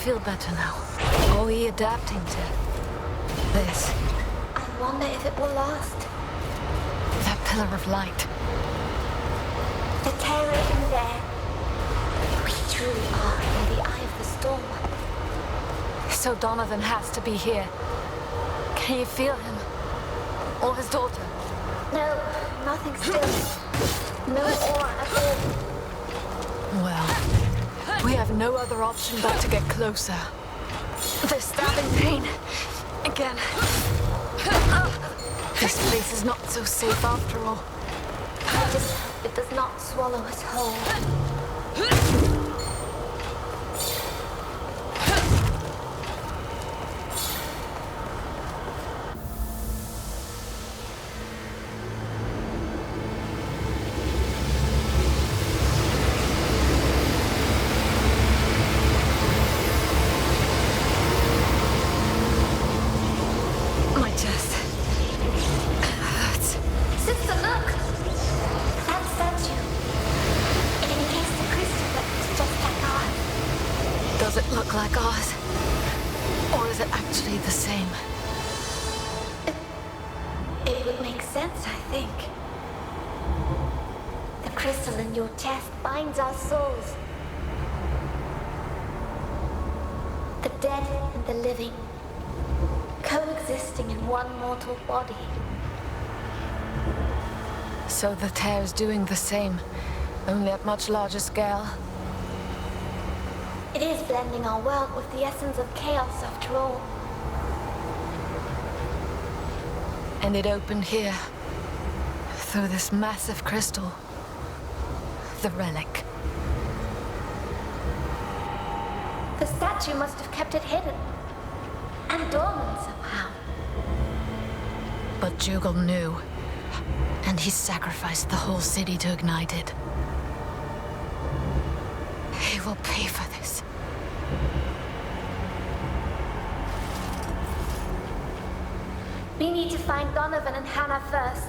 feel better now. Are we adapting to this? I wonder if it will last. That pillar of light. The terror in there. We truly are in the eye of the storm. So Donovan has to be here. Can you feel him? Or his daughter? No, nothing still. No aura at all. Well, we have no other option but to get closer. They're stabbing pain. Again. This place is not so safe after all. I just hope it does not swallow us whole. Our souls. The dead and the living, coexisting in one mortal body. So the tear is doing the same, only at much larger scale. It is blending our world with the essence of chaos after all. And it opened here, through this massive crystal. The relic. The statue must have kept it hidden. And dormant somehow. But Jugal knew. And he sacrificed the whole city to ignite it. He will pay for this. We need to find Donovan and Hannah first.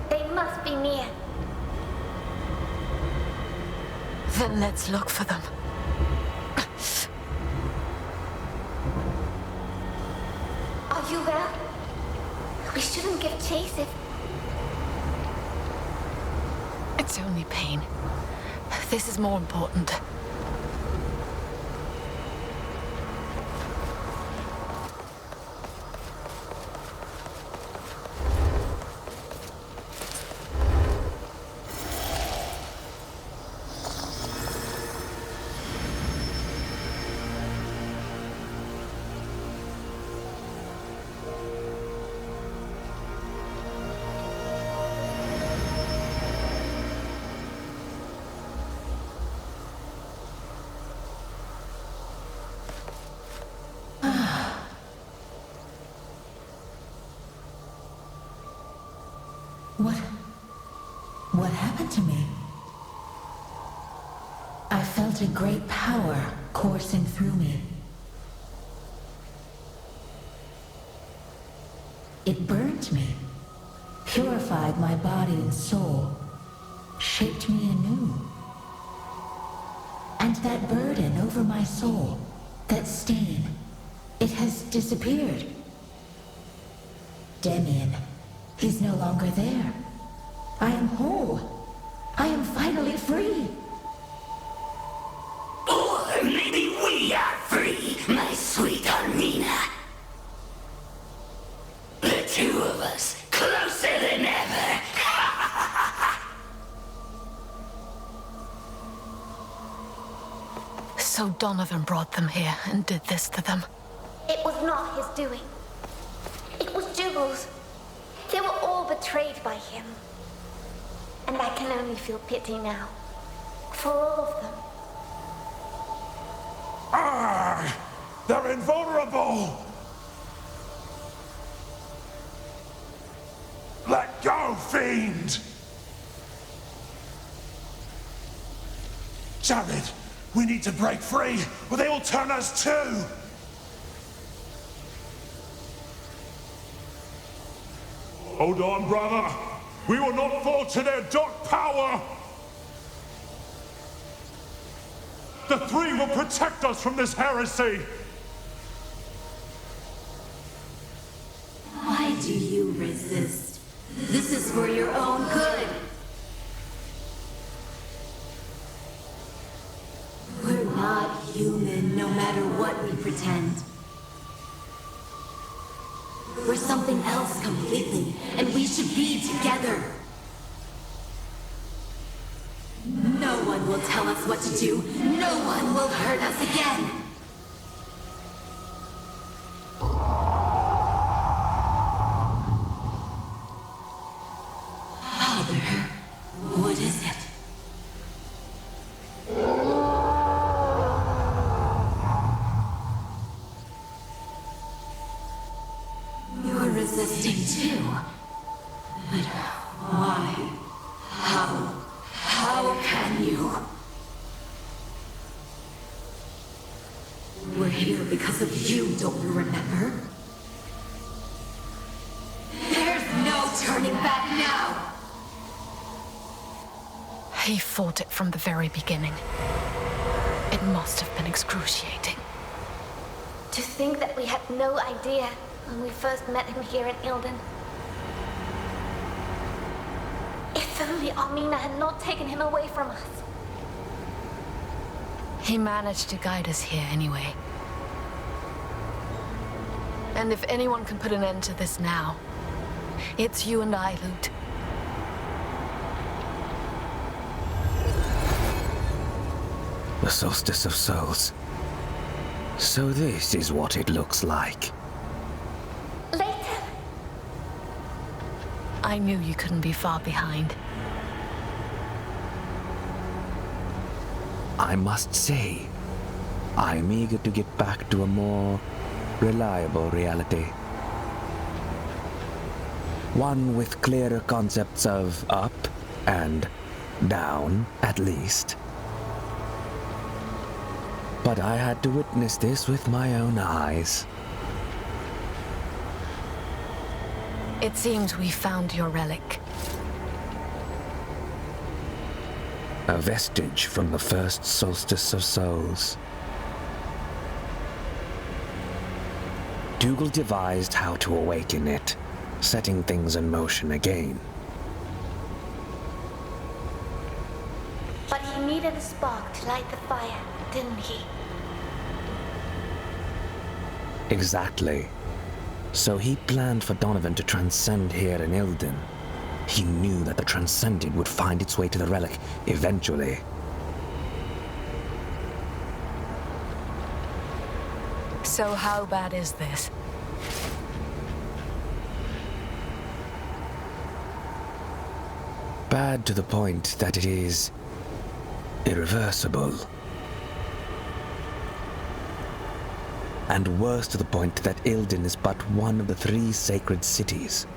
They must be near. Then let's look for them. Are you well? We shouldn't give chase if... It's only pain. This is more important. What happened to me? I felt a great power coursing through me. It burned me, purified my body and soul, shaped me anew. And that burden over my soul, that stain, it has disappeared. Demian, he's no longer there. I am whole. I am finally free. Or maybe we are free, my sweet Armina. The two of us, closer than ever. So Donovan brought them here and did this to them. It was not his doing. It was Jugal's. They were all betrayed by him. And I can only feel pity now. For all of them. Ah! They're invulnerable! Let go, fiend! Jared, we need to break free, or they will turn us too! Hold on, brother! We will not fall to their dark power! The three will protect us from this heresy! Why do you resist? This is for your own good. We're not human, no matter what we pretend. We're something else completely, and we should be together. No one will tell us what to do. No one will hurt us again. Father, what is it? You're resisting too. But why? How can you? We're here because of you, don't you remember? There's no turning back now! He fought it from the very beginning. It must have been excruciating. To think that we had no idea when we first met him here in Ilden. If only Almina had not taken him away from us. He managed to guide us here anyway. And if anyone can put an end to this now, it's you and I, Lute. The Solstice of Souls. So this is what it looks like. Later. I knew you couldn't be far behind. I must say, I'm eager to get back to a more reliable reality. One with clearer concepts of up and down, at least. But I had to witness this with my own eyes. It seems we found your relic. A vestige from the first Solstice of Souls. Dougal devised how to awaken it, setting things in motion again. But he needed a spark to light the fire, didn't he? Exactly. So he planned for Donovan to transcend here in Ilden. He knew that the transcended would find its way to the relic eventually. So how bad is this? Bad to the point that it is irreversible. And worse to the point that Ilden is but one of the 3 sacred cities.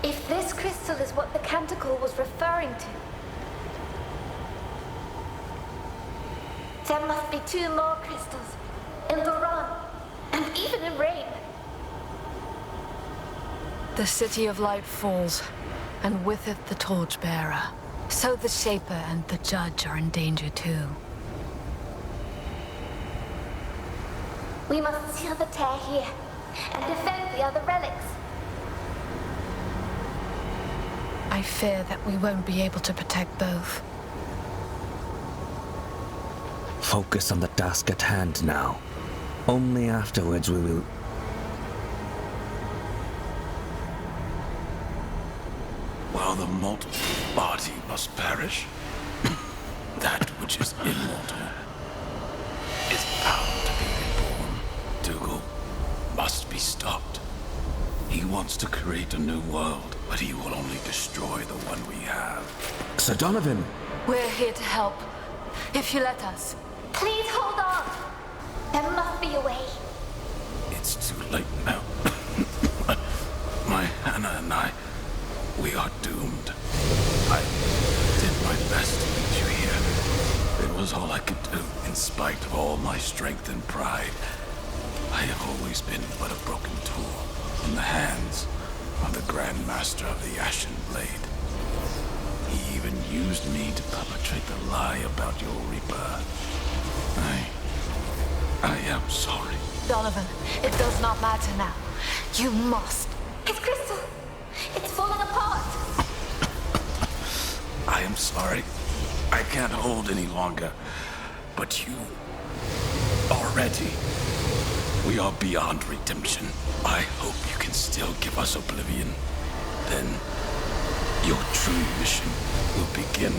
If this crystal is what the canticle was referring to, there must be 2 more crystals in Duran, and even in Rain. The City of Light falls, and with it the Torchbearer. So the Shaper and the Judge are in danger too. We must seal the tear here, and defend the other relics. I fear that we won't be able to protect both. Focus on the task at hand now. Only afterwards we will... While the mortal body must perish, that which is immortal is bound to be reborn. Dougal must be stopped. He wants to create a new world, but he will only destroy the one we have. Sir Donovan! We're here to help, if you let us. Please hold on. There must be a way. It's too late now. My Hannah and I, we are doomed. I did my best to lead you here. It was all I could do, in spite of all my strength and pride. I have always been but a broken tool. in the hands of the Grand Master of the Ashen Blade. He even used me to perpetrate the lie about your rebirth. I am sorry. Donovan, it does not matter now. You must. His crystal! It's falling apart! I am sorry. I can't hold any longer. But you are ready. We are beyond redemption. I hope you can still give us oblivion. Then your true mission will begin.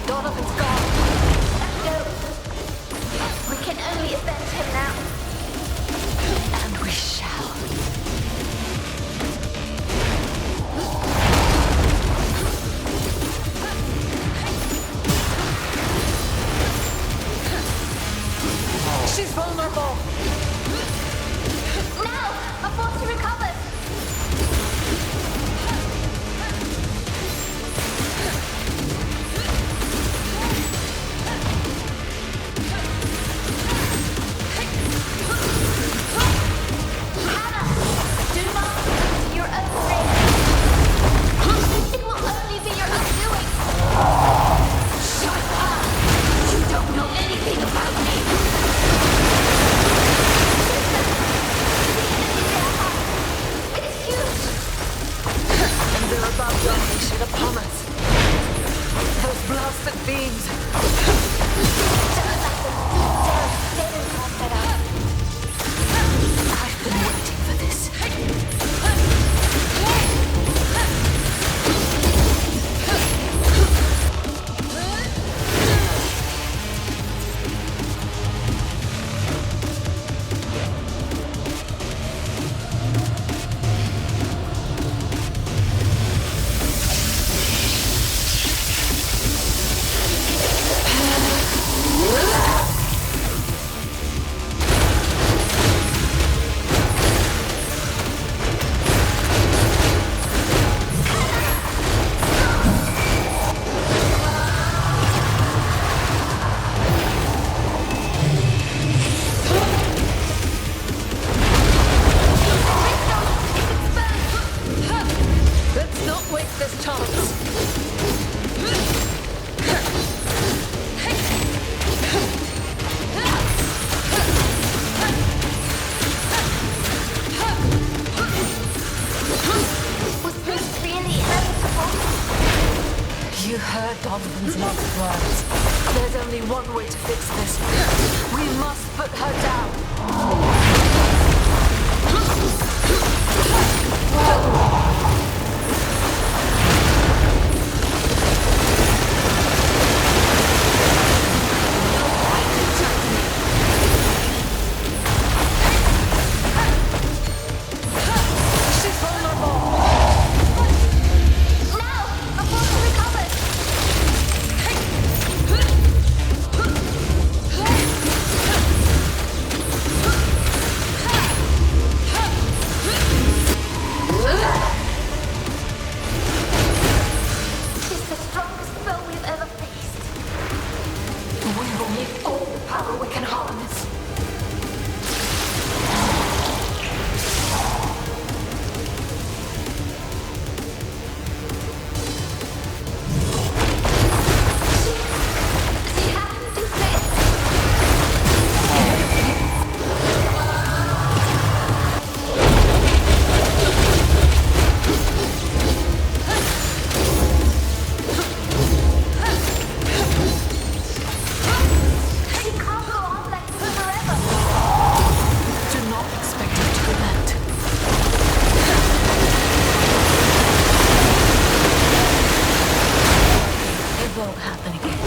Donovan's gone. No. We can only avenge him now. And we shall. She's vulnerable. Now! A force to recover! innocent beings. I've been waiting for this. You heard Donovan's last words. There's only one way to fix this. We must put her down. She's vulnerable. Now, before she recovers. She's the strongest foe we've ever faced. We will need all the power we can harness. She has to do this. She can't go on like this forever. Do not expect her to relent. It won't happen again.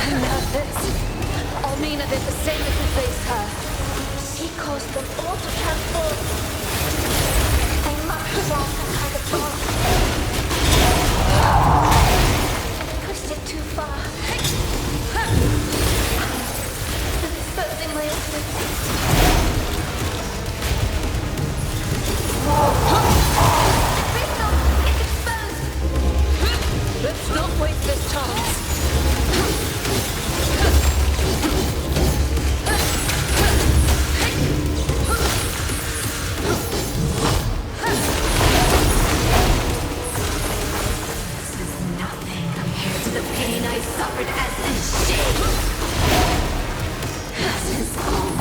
And now this. Almina did the same if we faced her. She caused them all to transform. They must have kind of bond. Pushed it too far. Exposing my ultimate. Crystal, it's exposed. Let's not waste this chance. This is nothing compared to the pain I suffered as a shame. As his own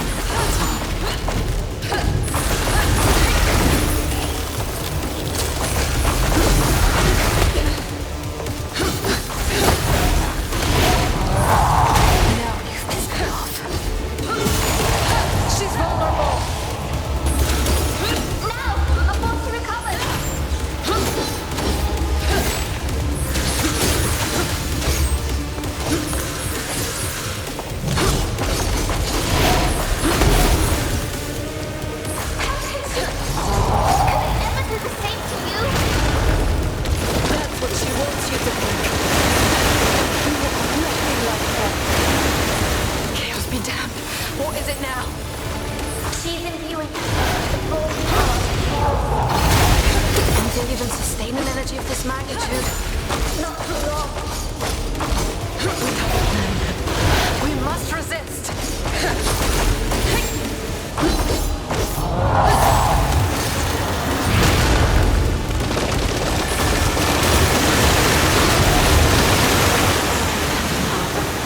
Now you've pissed me off. She's vulnerable. Now, before she recovers. Could I ever do the same to you? That's what she wants you to think. You are nothing like her. Chaos be damned. What is it now? She's imbuing the broad power of chaos. Can you even sustain an energy of this magnitude? Not for long. We have a plan. We must resist.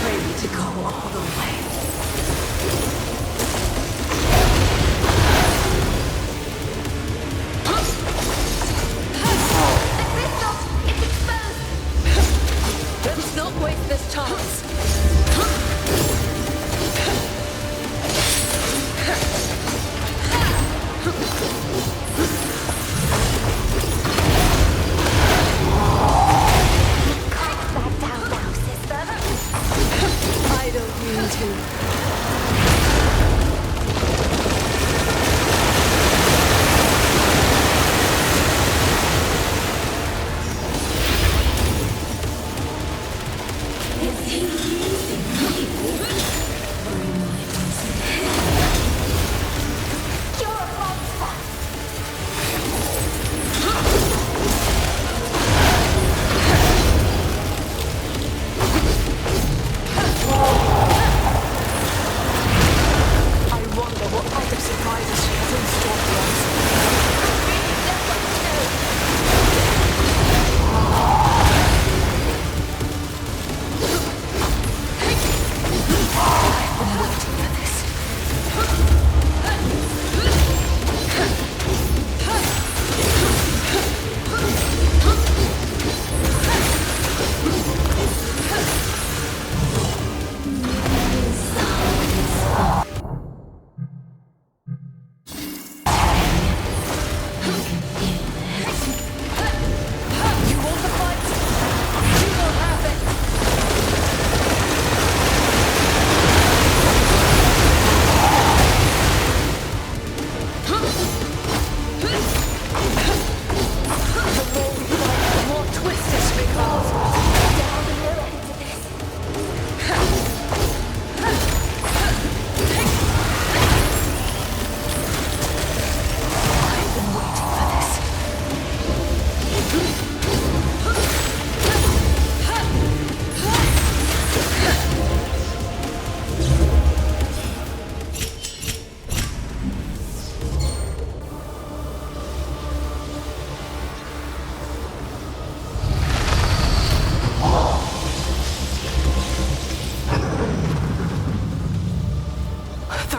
Ready to go all the way.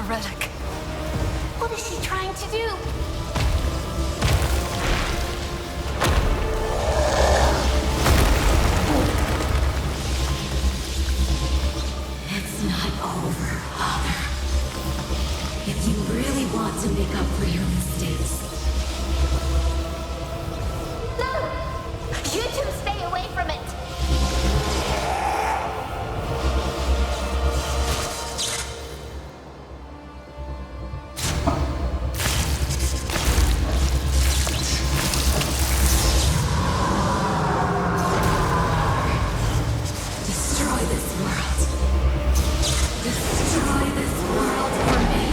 relic. What is she trying to do? It's not over, Father. If you really want to make up for your mistakes, No! You two stay away from it! destroy this world. Destroy this world for me.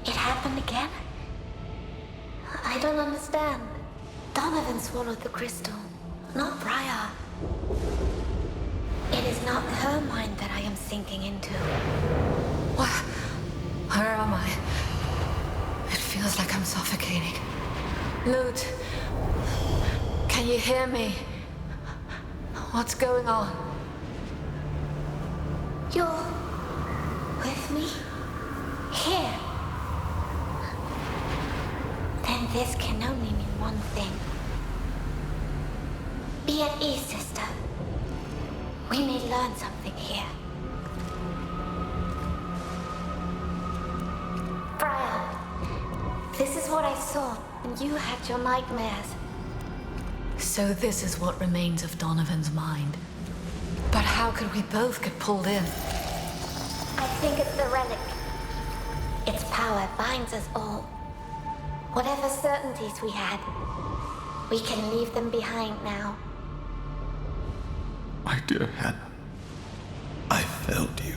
It happened again? I don't understand. Donovan swallowed the crystal, not Briar. It is not her mind that I am sinking into. Where am I? It feels like I'm suffocating. Lute, can you hear me? What's going on? You're with me? Here. Then this can only mean one thing. Be at ease, sister. We may learn something here. Briar, this is what I saw when you had your nightmares. So this is what remains of Donovan's mind. But how could we both get pulled in? I think it's the relic. Its power binds us all. Whatever certainties we had, we can leave them behind now. My dear Hannah, I failed you.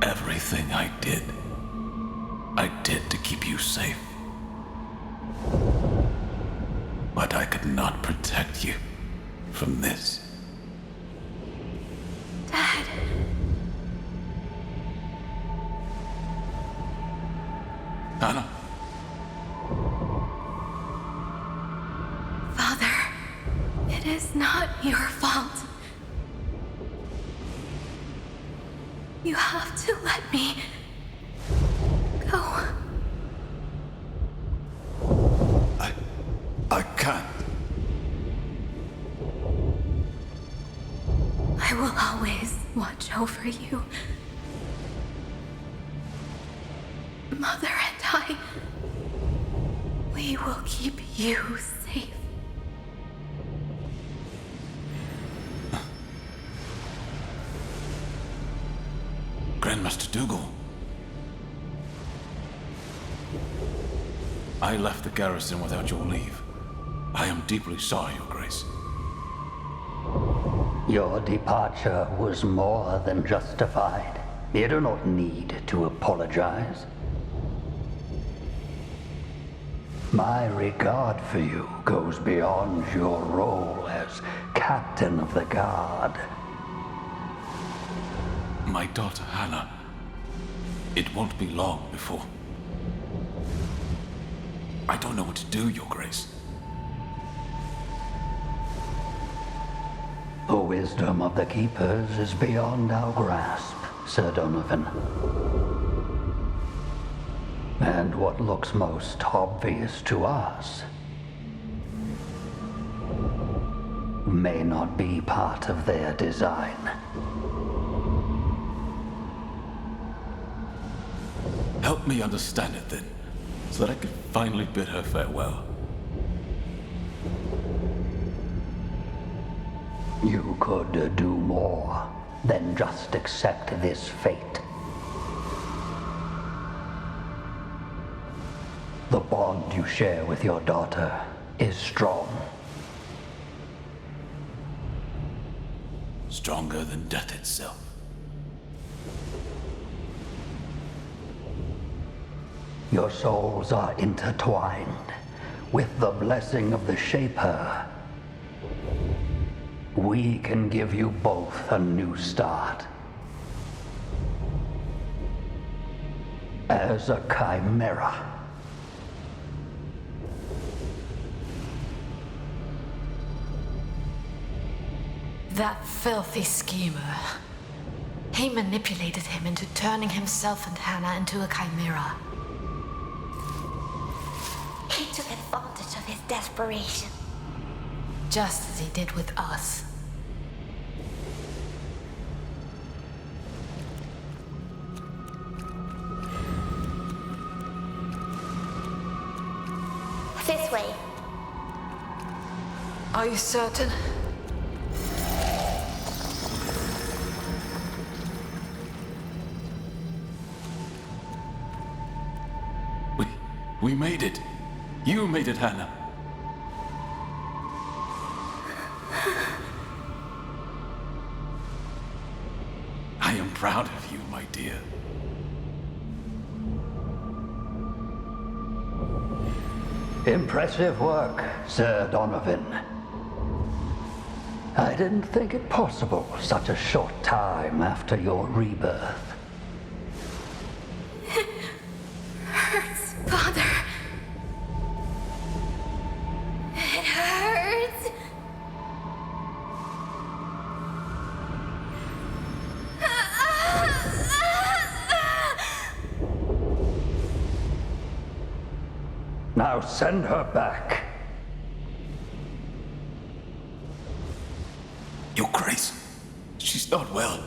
Everything I did to keep you safe. But I could not protect you from this. Dad. Hannah? Father, it is not your fault. You have to let me go. I can't. I will always watch over you. Mother and I, we will keep you safe. Grandmaster Dougal. I left the garrison without your leave. I am deeply sorry, Your Grace. Your departure was more than justified. You do not need to apologize. My regard for you goes beyond your role as captain of the guard. My daughter Hannah. It won't be long before... I don't know what to do, Your Grace. The wisdom of the Keepers is beyond our grasp, Sir Donovan. And what looks most obvious to us may not be part of their design. Help me understand it then, so that I can finally bid her farewell. You could do more than just accept this fate. The bond you share with your daughter is strong. stronger than death itself. Your souls are intertwined with the blessing of the Shaper. We can give you both a new start. As a chimera. That filthy schemer. He manipulated him into turning himself and Hannah into a chimera. He took advantage of his desperation. Just as he did with us. This way. Are you certain? We made it. You made it, Hannah. I am proud of you, my dear. Impressive work, Sir Donovan. I didn't think it possible such a short time after your rebirth. Hurts, Father. It hurts. Now send her back. Your Grace, she's not well.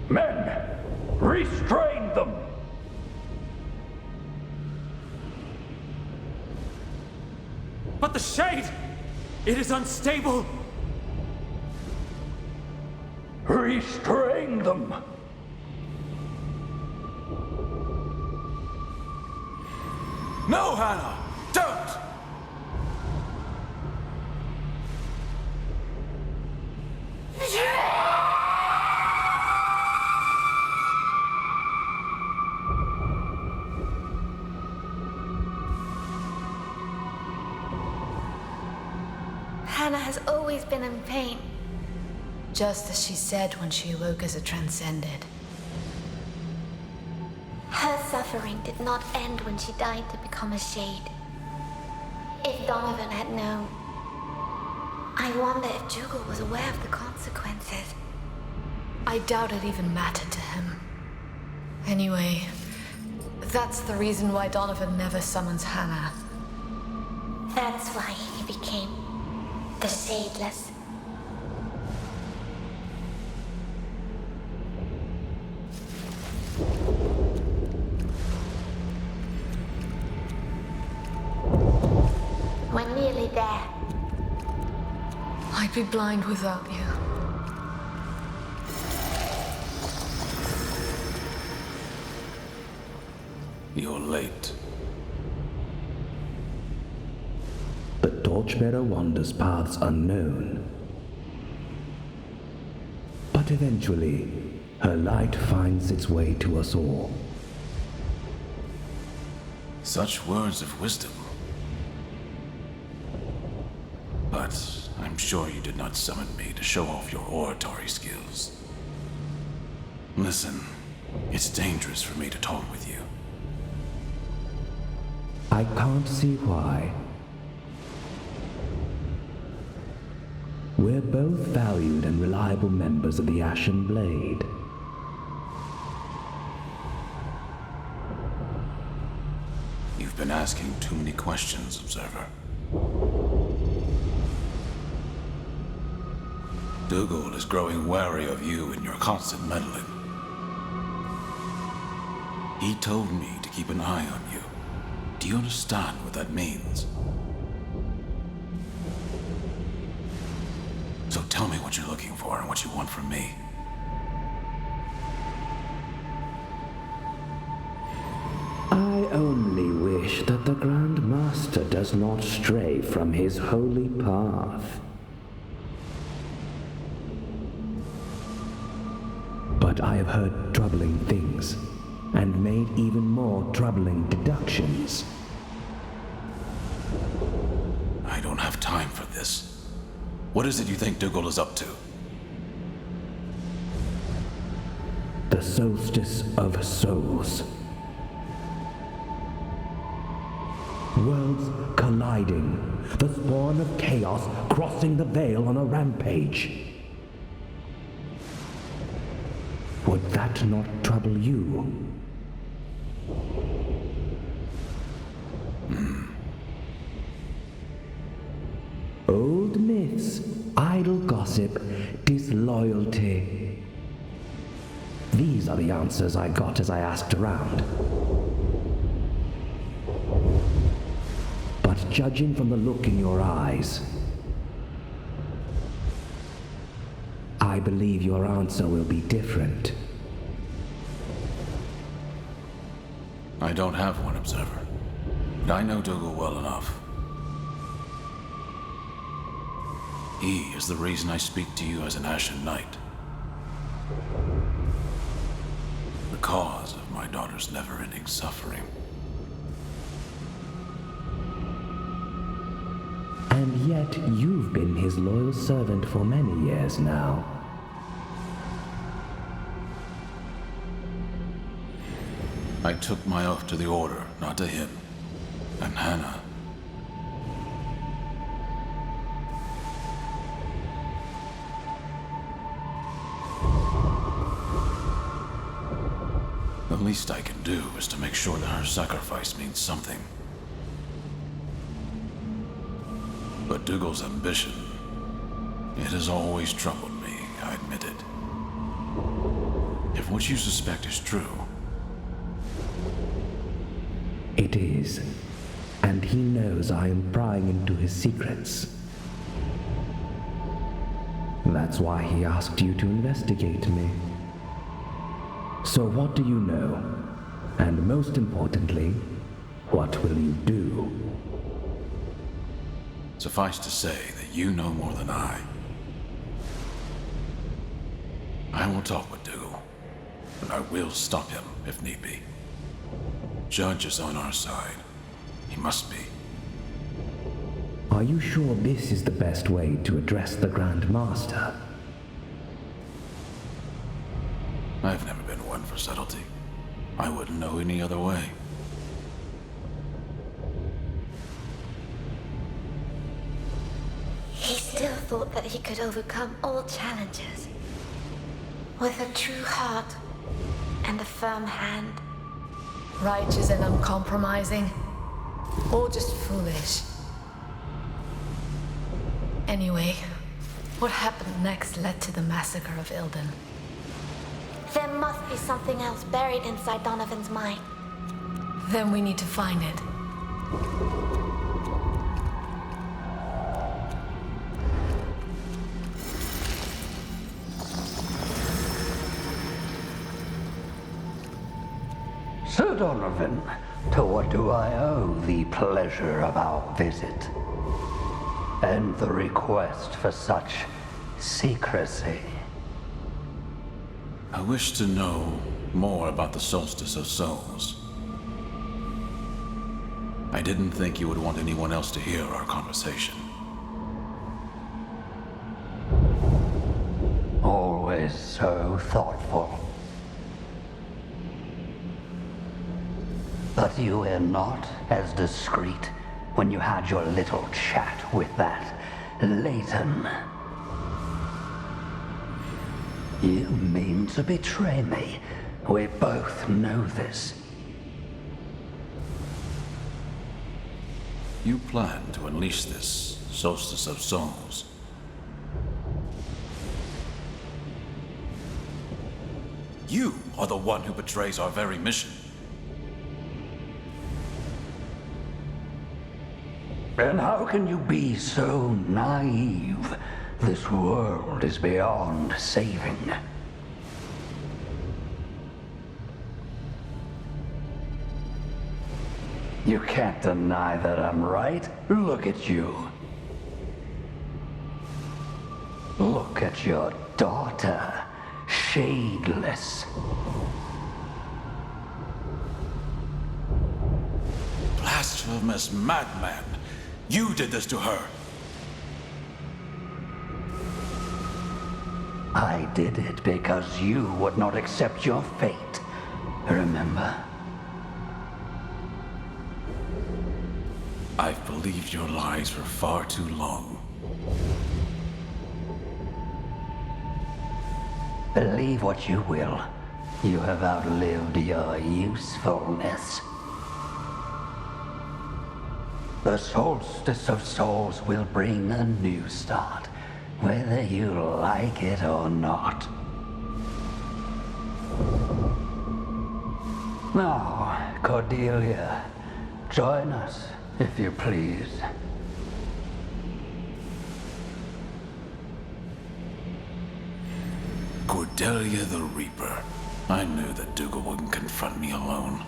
Men, restrain them! But the shade! It is unstable! Restrain them! No, Hannah! Don't! Hannah has always been in pain. Just as she said when she awoke as a transcended. Her suffering did not end when she died to become a shade. If Donovan had known, I wonder if Jugal was aware of the consequences. I doubt it even mattered to him. Anyway, that's the reason why Donovan never summons Hannah. That's why he became the Shadeless. We're nearly there. I'd be blind without you. You're late. The torchbearer wanders paths unknown. But eventually, her light finds its way to us all. Such words of wisdom. But I'm sure you did not summon me to show off your oratory skills. Listen, it's dangerous for me to talk with you. I can't see why. We're both valued and reliable members of the Ashen Blade. You've been asking too many questions, Observer. Dougal is growing wary of you and your constant meddling. He told me to keep an eye on you. Do you understand what that means? So tell me what you're looking for and what you want from me. that the Grand Master does not stray from his holy path. But I have heard troubling things, and made even more troubling deductions. I don't have time for this. What is it you think Dougal is up to? The Soulstice of Souls. Worlds colliding, the spawn of chaos crossing the veil on a rampage. Would that not trouble you? Old myths, idle gossip, disloyalty. These are the answers I got as I asked around. But judging from the look in your eyes, I believe your answer will be different. I don't have one, Observer. But I know Dougal well enough. He is the reason I speak to you as an Ashen Knight. The cause of my daughter's never-ending suffering. And yet you've been his loyal servant for many years now. I took my oath to the Order, not to him. And Hannah. The least I can do is to make sure that her sacrifice means something. But Dougal's ambition, it has always troubled me, I admit it. If what you suspect is true... It is. And he knows I am prying into his secrets. That's why he asked you to investigate me. So what do you know? And most importantly, what will you do? Suffice to say that you know more than I. I will talk with Dougal, and I will stop him if need be. Judge is on our side. He must be. Are you sure this is the best way to address the Grand Master? I've never been one for subtlety. I wouldn't know any other way. He still thought that he could overcome all challenges. With a true heart and a firm hand. Righteous and uncompromising, or just foolish. Anyway, what happened next led to the massacre of Ilden. There must be something else buried inside Donovan's mind. Then we need to find it. Sir Donovan, to what do I owe the pleasure of our visit? And the request for such secrecy? I wish to know more about the Soulstice of Souls. I didn't think you would want anyone else to hear our conversation. Always so thoughtful. But you were not as discreet when you had your little chat with that Leighton. You mean to betray me. We both know this. You plan to unleash this Soulstice of Souls. You are the one who betrays our very mission. And how can you be so naive? This world is beyond saving. You can't deny that I'm right. Look at you. Look at your daughter, shadeless. Blasphemous madman! You did this to her! I did it because you would not accept your fate. Remember? I've believed your lies for far too long. Believe what you will. You have outlived your usefulness. The Soulstice of Souls will bring a new start, whether you like it or not. Now, Cordelia, join us, if you please. Cordelia the Reaper. I knew that Dougal wouldn't confront me alone.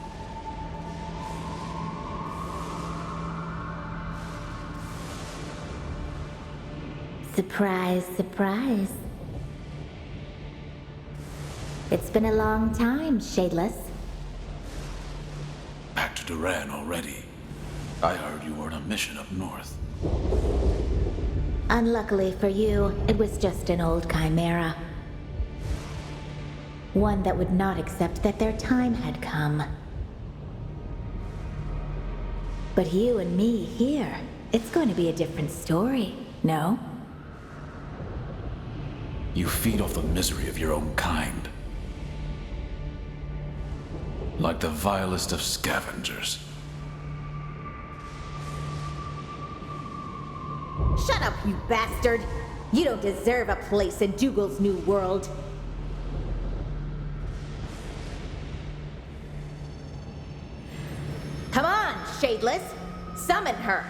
Surprise, surprise. It's been a long time, Shadeless. Back to Duran already. I heard you were on a mission up north. Unluckily for you, it was just an old chimera. One that would not accept that their time had come. But you and me here, it's going to be a different story, no? You feed off the misery of your own kind. Like the vilest of scavengers. Shut up, you bastard! You don't deserve a place in Dougal's new world. Come on, Shadeless! Summon her!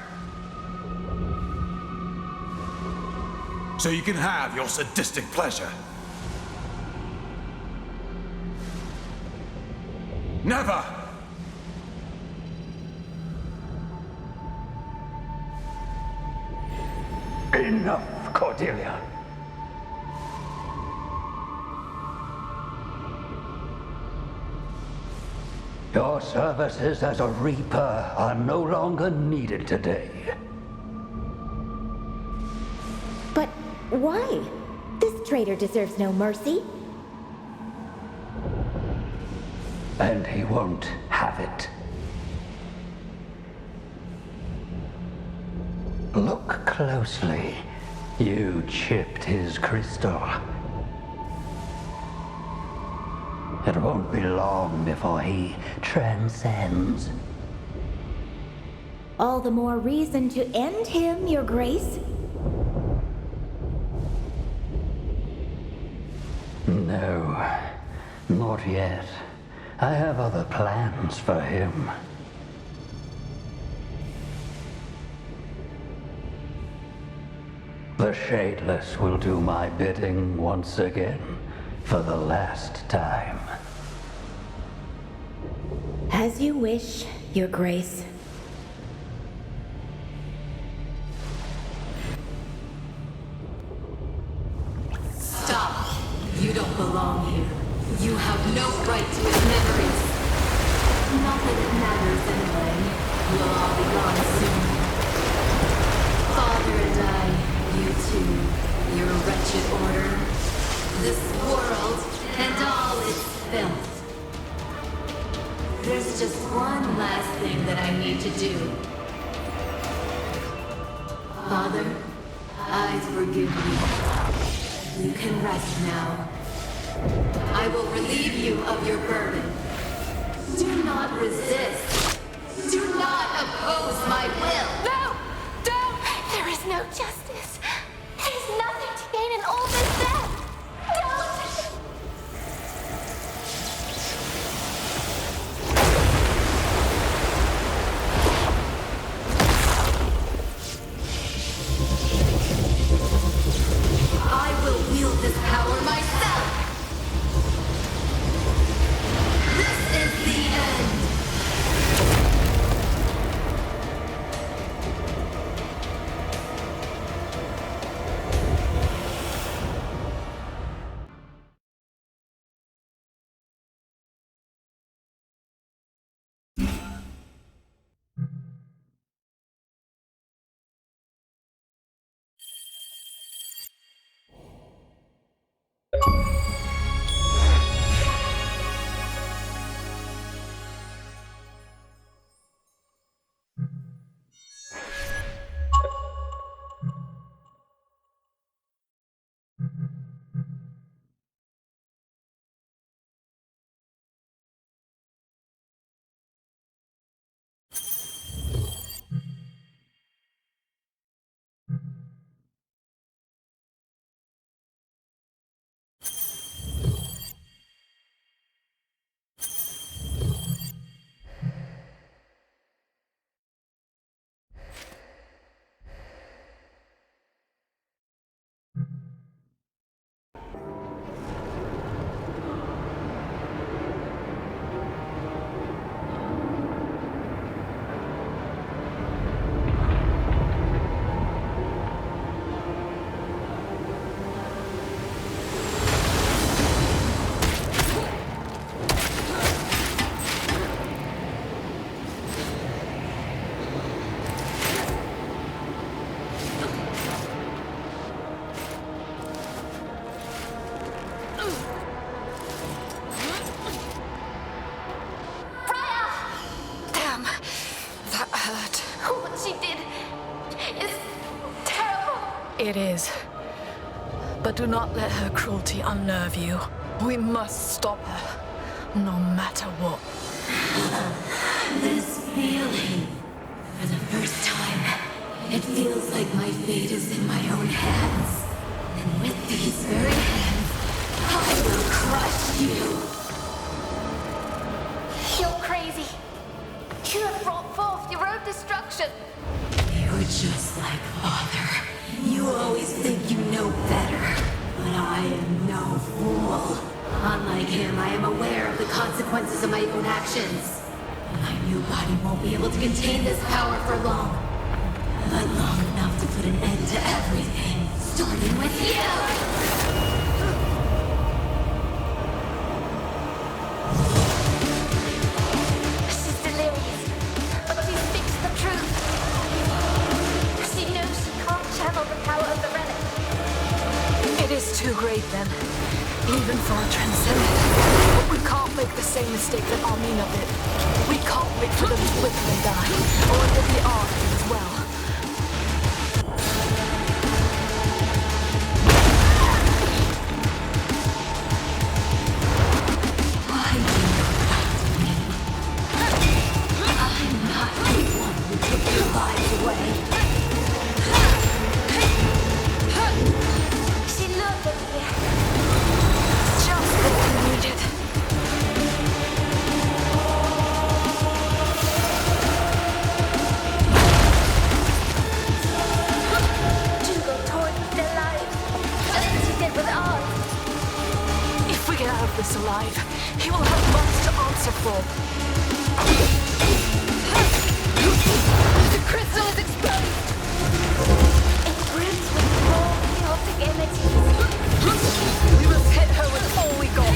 So you can have your sadistic pleasure. Never! Enough, Cordelia. Your services as a Reaper are no longer needed today. But why? This traitor deserves no mercy. And he won't have it. Look closely. You chipped his crystal. It won't be long before he transcends. All the more reason to end him, Your Grace. No, not yet. I have other plans for him. The Shadeless will do my bidding once again, for the last time. As you wish, Your Grace. Stop. You don't belong here. You have no right to his memories. Not that it matters anyway. We'll all be gone soon. Father and I, you two, your wretched order, this world, and all its filth. There's just one last thing that I need to do. Father, I forgive you. You can rest now. I will relieve you of your burden. Do not resist. Do not oppose my will. No! Don't! There is no justice. There is nothing to gain in all this death. Don't! I will wield this power myself. It is. But do not let her cruelty unnerve you. We must stop her, no matter what. This feeling. For the first time, it feels like my fate is in my own hands. And with these very hands, I will crush you. You're crazy. You have brought forth your own destruction. You're just like Father. You always think you know better. But I am no fool. Unlike him, I am aware of the consequences of my own actions. My new body won't be able to contain this power for long. But long enough to put an end to everything. Starting with you! She's delirious, but she speaks the truth. She knows she can't channel the power of the relic. It is too great then, even for a transcendent. But we can't make the same mistake that Almina did. We can't wait for them to wither and die, or it will be our fate as well. Why do you fight me? I'm not the one who took your lives away. She lured them here. Just what we needed. Dougal toyed with their lives, and then she did with ours. If we get out of this alive, he will have much to answer for. The crystal is exposed. It brims with raw chaotic energies. We must hit her with all we got.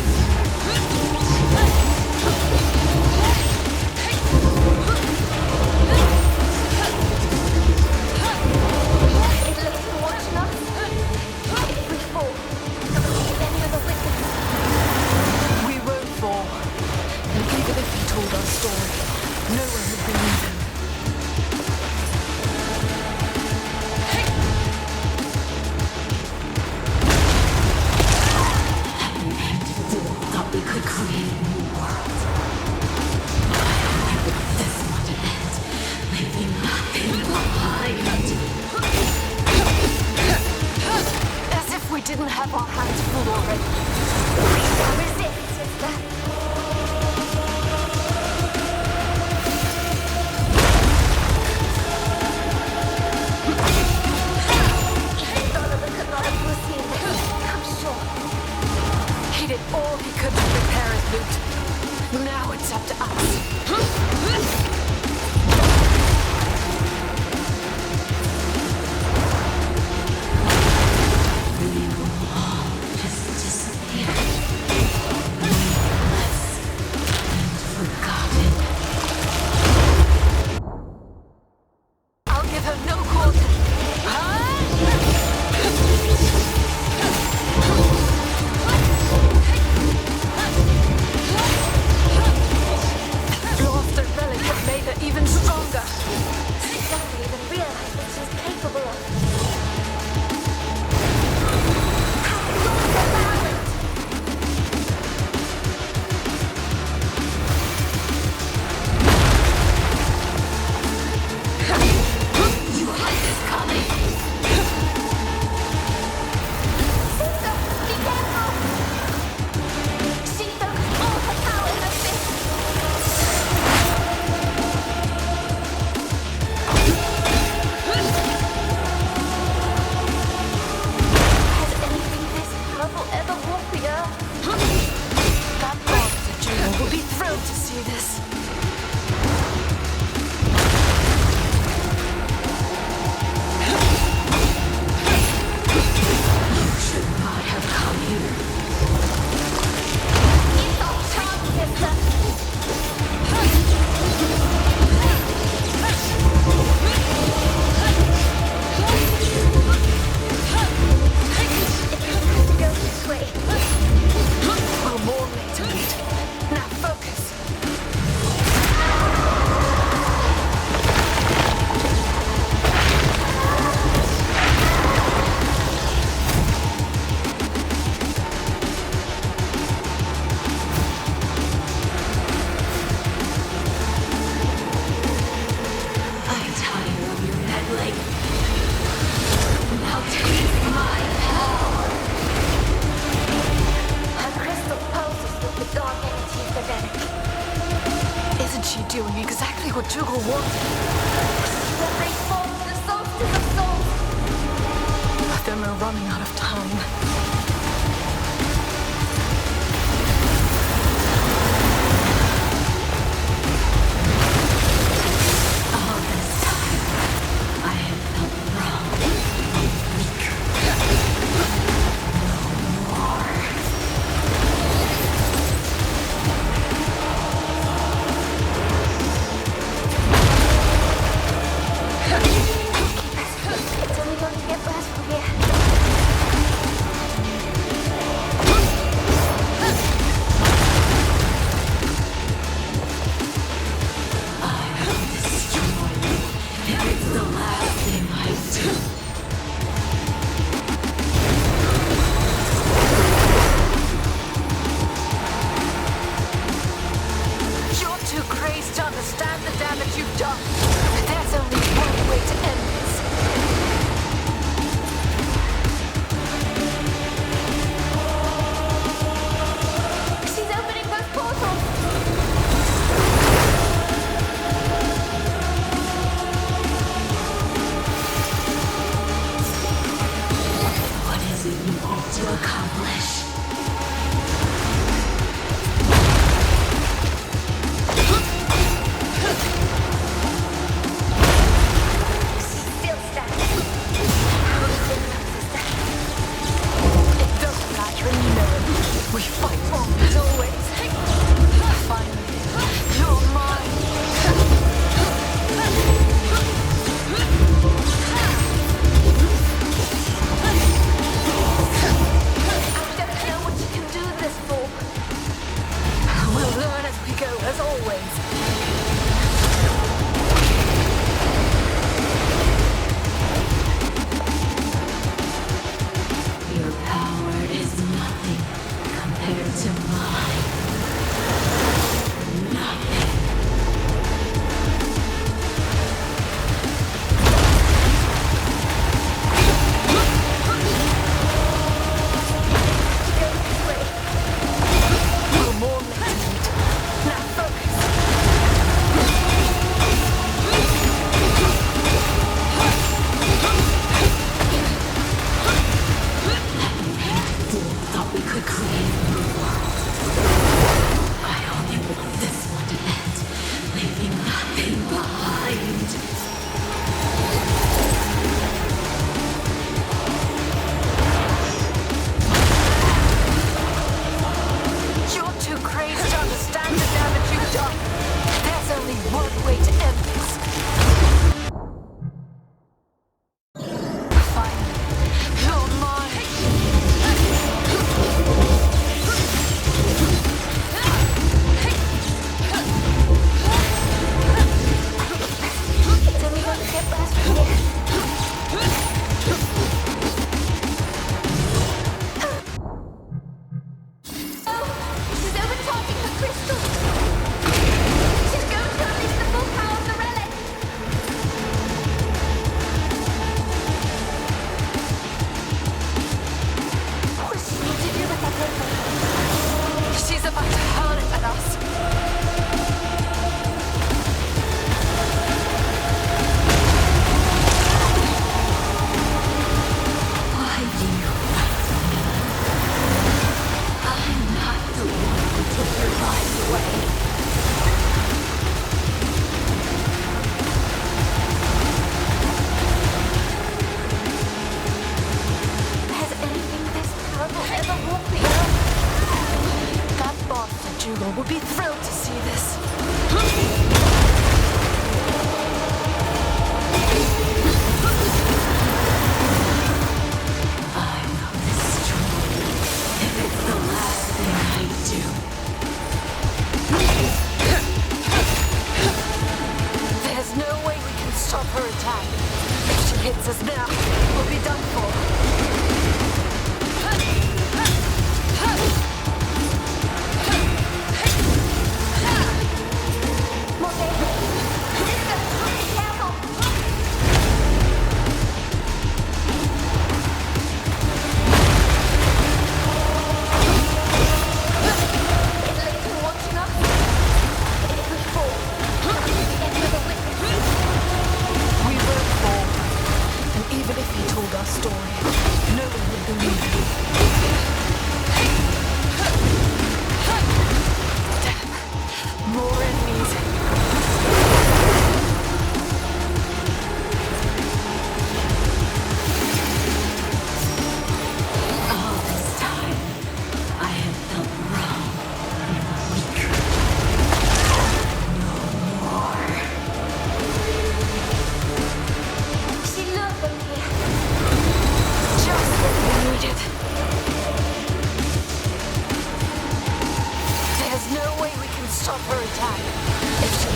It looks to watching us. If we fall, if any of the witnesses, We won't fall. And even if he told our story, no one would believe him. Thought we could create a new world. I only want this one to end, leaving nothing behind. As if we didn't have our hands full already. resist, sister. Even Donovan could not have foreseen this, I'm sure. He did all he could to prepare his loot. Now it's up to us. Just disappear. Nameless and forgotten. I'll give her no quarter. Lost a relic that made her even stronger. She doesn't even realize what she's capable of. You had this coming. Sister, be careful! She focused all her power in her fist. Has anything this powerful ever walked the earth? That monster Juno will be thrilled to see this. You should not have come here. It's our chance, sister. If you have to go this way, We're more late to meet. Now focus. she doing exactly what Dougal wanted? When they formed the Soulstice of Souls. But then we're running out of time. All this time, I have felt wrong and weak. No more. It's only going to get worse from here. I will destroy you. It's the last thing I do. You're too crazed to understand the damage you've done. There's only one way to end this. She's opening those portals. What is it you hope to accomplish?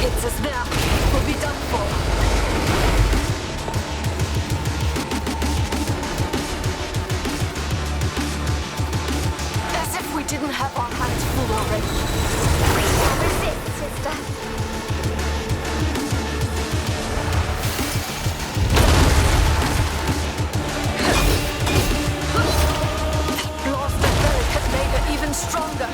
hits us now, we'll be done for. As if we didn't have our hands full already. Resist, sister. Lost the relic had made her even stronger.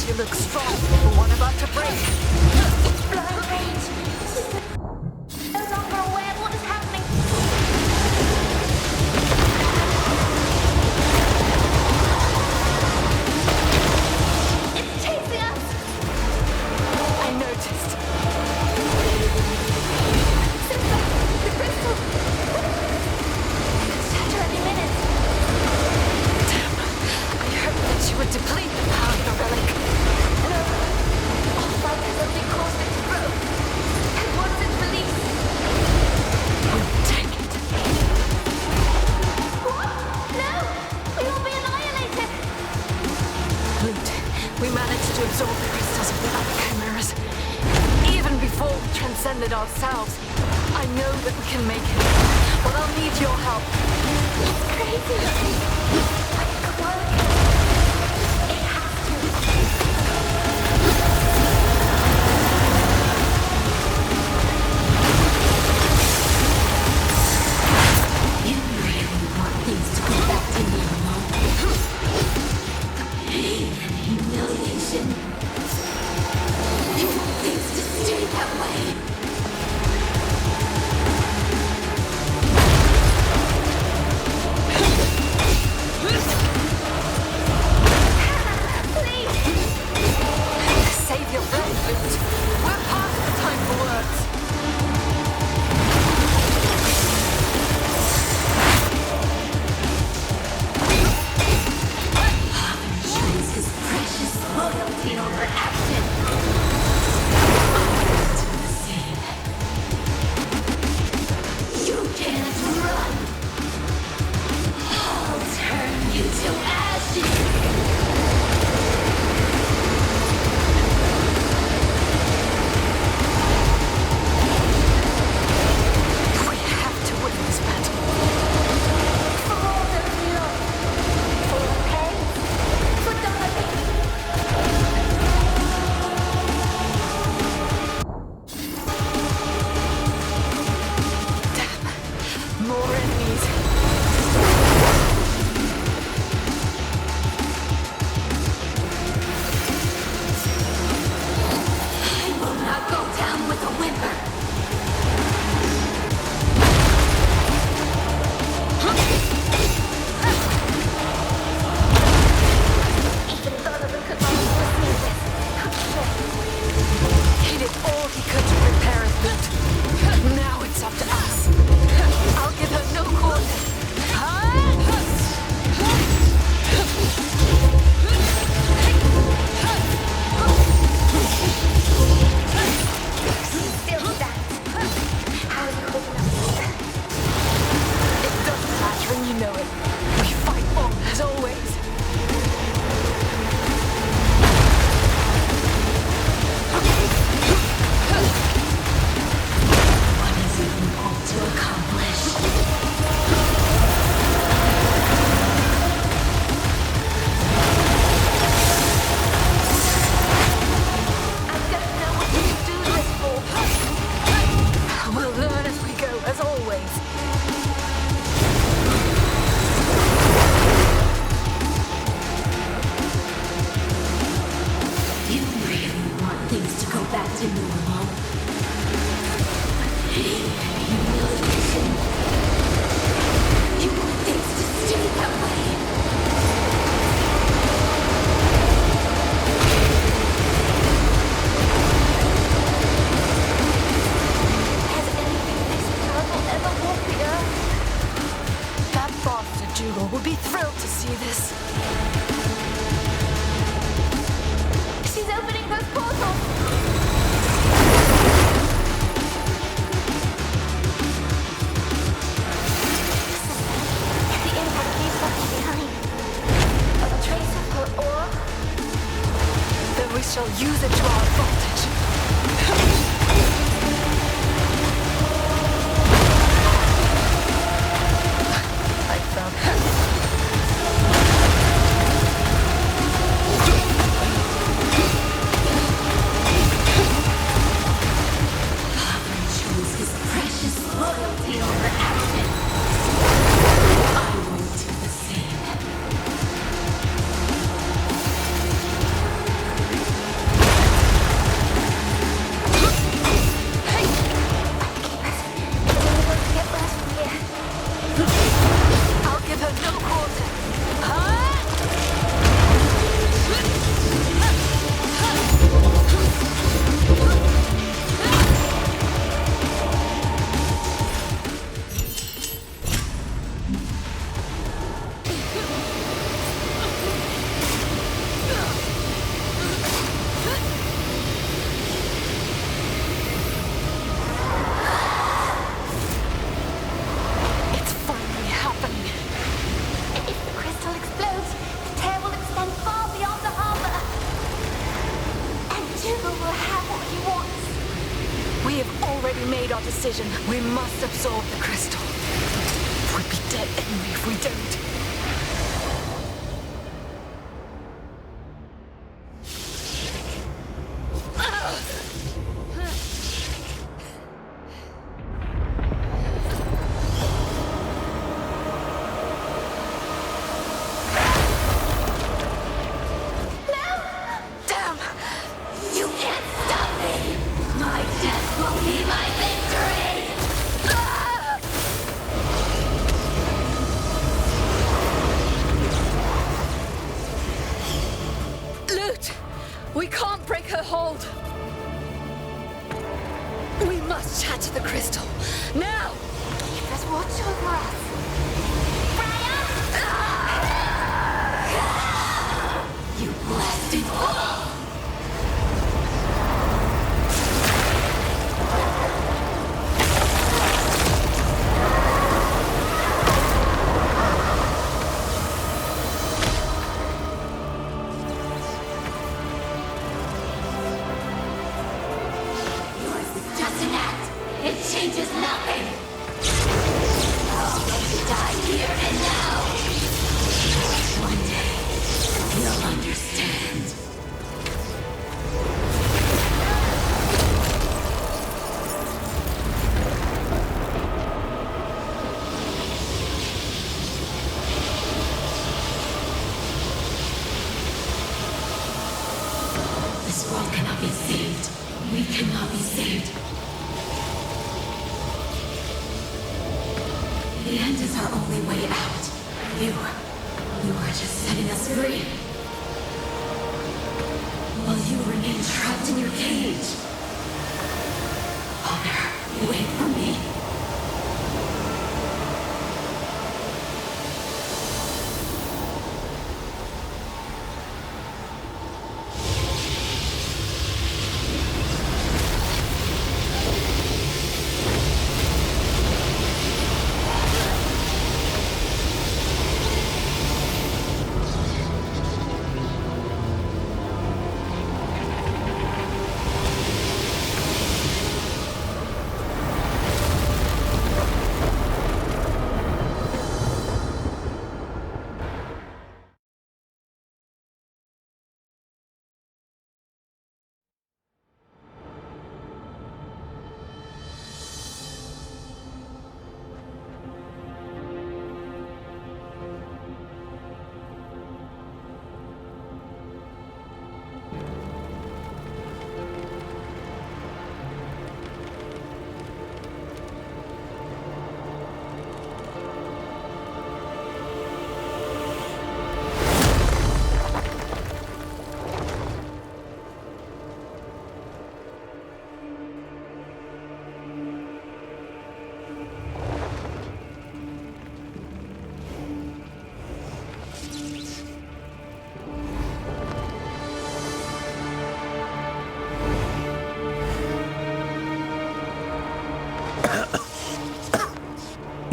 You look strong for one about to break. Blood rage. No longer aware of what is happening. It's chasing us. I noticed. Sister, the crystal. Could shatter any minute. Damn. I heard that she would deplete the power of the relic. No. Our fight has only caused it to grow. And once it's released. We'll take it. What? No! We will be annihilated. Loot. We managed to absorb the crystals of the other chimeras. Even before we transcended ourselves. I know that we can make it. But I'll need your help. It's crazy. But it could work. It has to. You really want things to go back to normal. Pain and humiliation. You want things to stay that way. Save your breath, Loot. We're past the time for words. Shows his precious loyalty over action. Do the same. You can't run. I'll turn you to ashes. We have to win this battle. For all those we love. For our parents. For Donovan. Damn. More enemies. I will not go down with a whimper. Even Donovan could not have foreseen this. How short. He did all he could to prepare us, Loot. Now it's up to us. I'll give her no quarter. Still stands. How are you holding up, sister? It doesn't matter and you know it. We fight on as always. What is it you want to accomplish? I don't know what you do this for. We'll learn as we go, as always. You really want things to go back to normal. Pain and humiliation. You want things to stay that way. Has anything this terrible ever walked the earth? That bastard Dougal would be thrilled to see this. shall use it to our advantage. I found Loyalty over action. I will do the same. Get worse from here. I'll give her no quarter. It's finally happening. If the crystal explodes, the tear will extend far beyond the harbor. And Dougal will have what he wants. We have already made our decision. We must absorb the crystal. We'd be dead anyway if we don't. Damn! You can't stop me. My death will be my victory. Loot! We can't break her hold! We must shatter the crystal! Now! Keep us watch over us. You blasted fool. Yours is just an act. It changes nothing. I'll let you die here and now. One day, you'll understand. This world cannot be saved. We cannot be saved. The end is our only way out. You are just setting us free. While you remain trapped in your cage. Father, wait for me.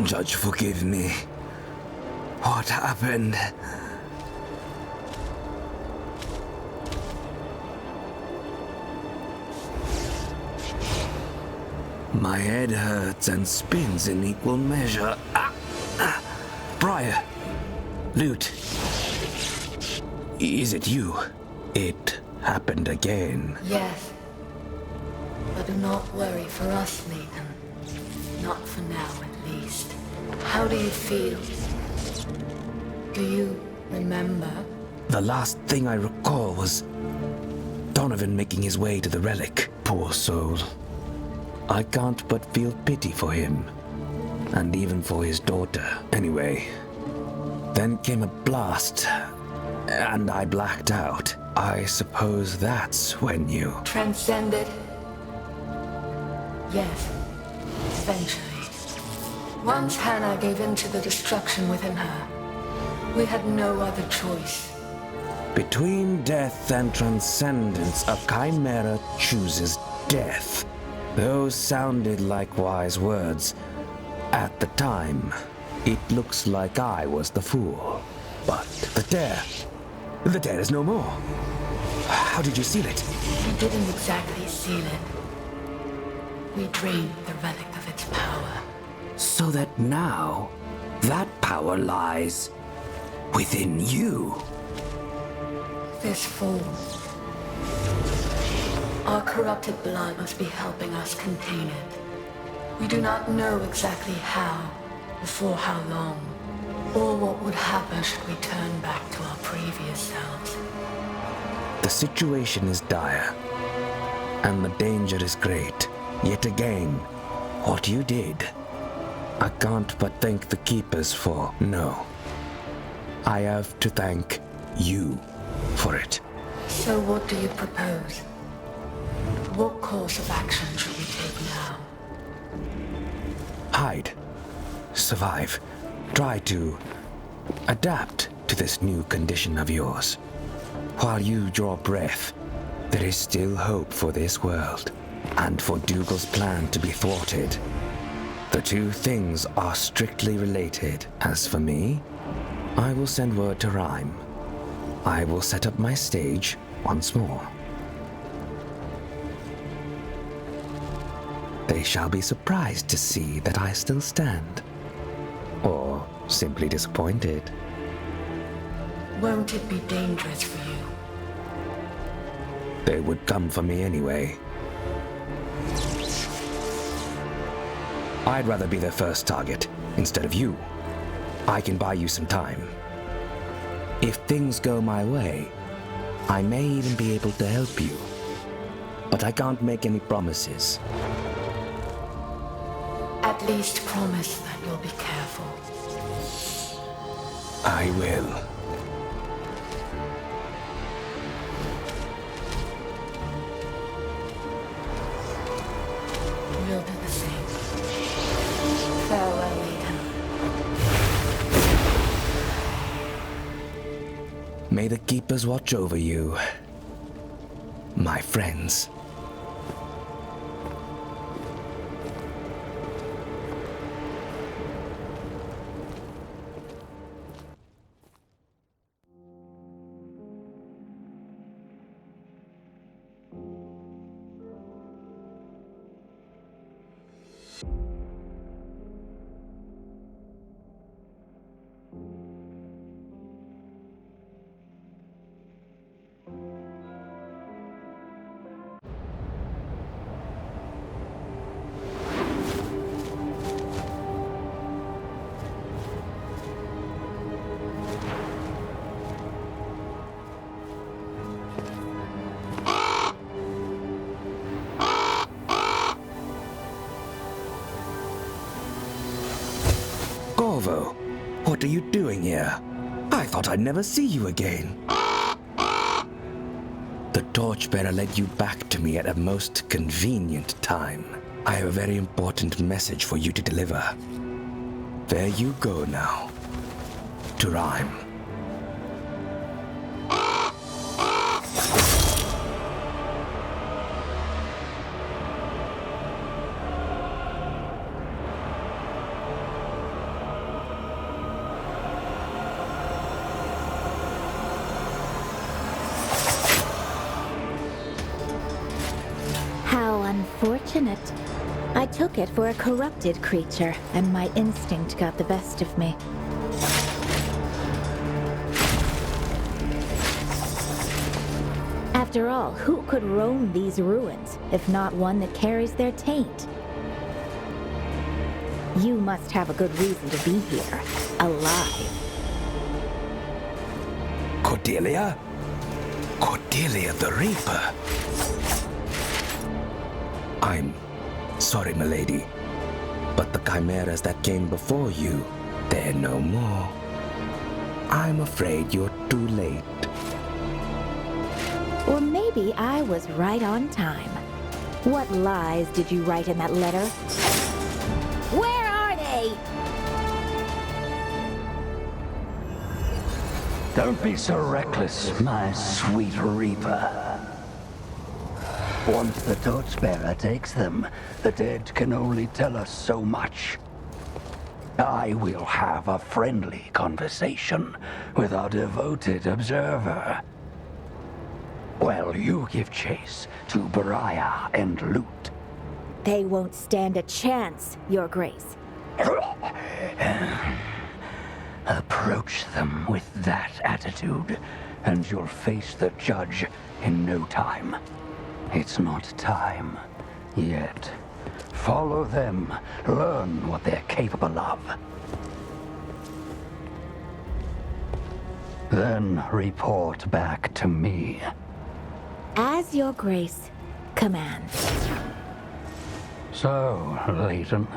Judge, forgive me. What happened? My head hurts and spins in equal measure. Briar. Lute. Is it you? It happened again. Yes. But do not worry for us, Nathan. Not for now, at least. How do you feel? Do you remember? The last thing I recall was Donovan making his way to the relic. Poor soul. I can't but feel pity for him. And even for his daughter. Anyway, then came a blast, and I blacked out. I suppose that's when you... Transcended? Yes. Eventually. Once Hannah gave in to the destruction within her, we had no other choice. Between death and transcendence, a chimera chooses death. Those sounded like wise words. At the time, it looks like I was the fool. But the tear is no more. How did you seal it? We didn't exactly seal it. We drained the relic of its power. So that now, that power lies within you. This fall, our corrupted blood must be helping us contain it. We do not know exactly how, or for how long, or what would happen should we turn back to our previous selves. The situation is dire, and the danger is great. Yet again, what you did, I can't but thank the Keepers for. No, I have to thank you for it. So what do you propose? What course of action should we take now? Hide. Survive. Try to adapt to this new condition of yours. While you draw breath, there is still hope for this world, and for Dougal's plan to be thwarted. The two things are strictly related. As for me, I will send word to Rhyme. I will set up my stage once more. They shall be surprised to see that I still stand. Or simply disappointed. Won't it be dangerous for you? They would come for me anyway. I'd rather be their first target, instead of you. I can buy you some time. If things go my way, I may even be able to help you. But I can't make any promises. At least promise that you'll be careful. I will. We'll do the same. Farewell, Ethan. May the Keepers watch over you, my friends. What are you doing here? I thought I'd never see you again. The torchbearer led you back to me at a most convenient time. I have a very important message for you to deliver. There you go now. To Rhyme. How unfortunate. I took it for a corrupted creature, and my instinct got the best of me. After all, who could roam these ruins, if not one that carries their taint? You must have a good reason to be here, alive. Cordelia? Cordelia the Reaper? I'm sorry, milady, but the chimeras that came before you, they're no more. I'm afraid you're too late. Or maybe I was right on time. What lies did you write in that letter? Where are they? Don't be so reckless, my sweet Reaper. Once the torchbearer takes them, the dead can only tell us so much. I will have a friendly conversation with our devoted observer. While you give chase to Beriah and loot. They won't stand a chance, Your Grace. Approach them with that attitude, and you'll face the judge in no time. It's not time yet. Follow them, learn what they're capable of. Then report back to me. As Your Grace commands. So, Leighton,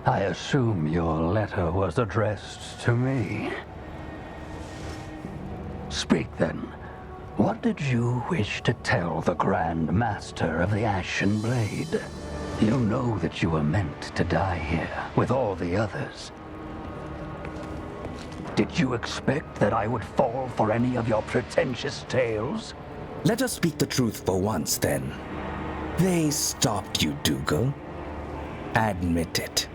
I assume your letter was addressed to me. Speak then. What did you wish to tell the Grand Master of the Ashen Blade? You know that you were meant to die here with all the others. Did you expect that I would fall for any of your pretentious tales? Let us speak the truth for once, then. They stopped you, Dougal. Admit it.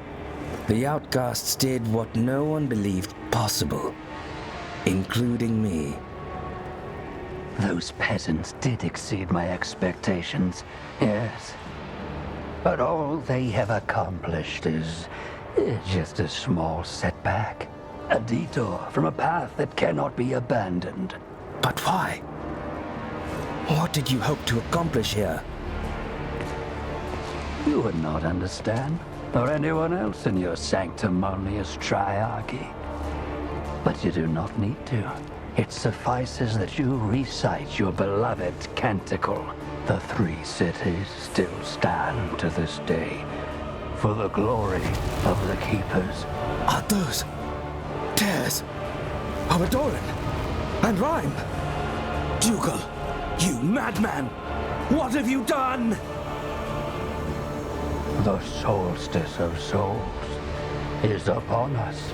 The outcasts did what no one believed possible, including me. Those peasants did exceed my expectations, yes. But all they have accomplished is just a small setback. A detour from a path that cannot be abandoned. But why? What did you hope to accomplish here? You would not understand, or anyone else in your sanctimonious triarchy. But you do not need to. It suffices that you recite your beloved canticle. The 3 cities still stand to this day, for the glory of the Keepers. Are those tears of Adoran and Rhyme? Dougal, you madman! What have you done? The Soulstice of Souls is upon us.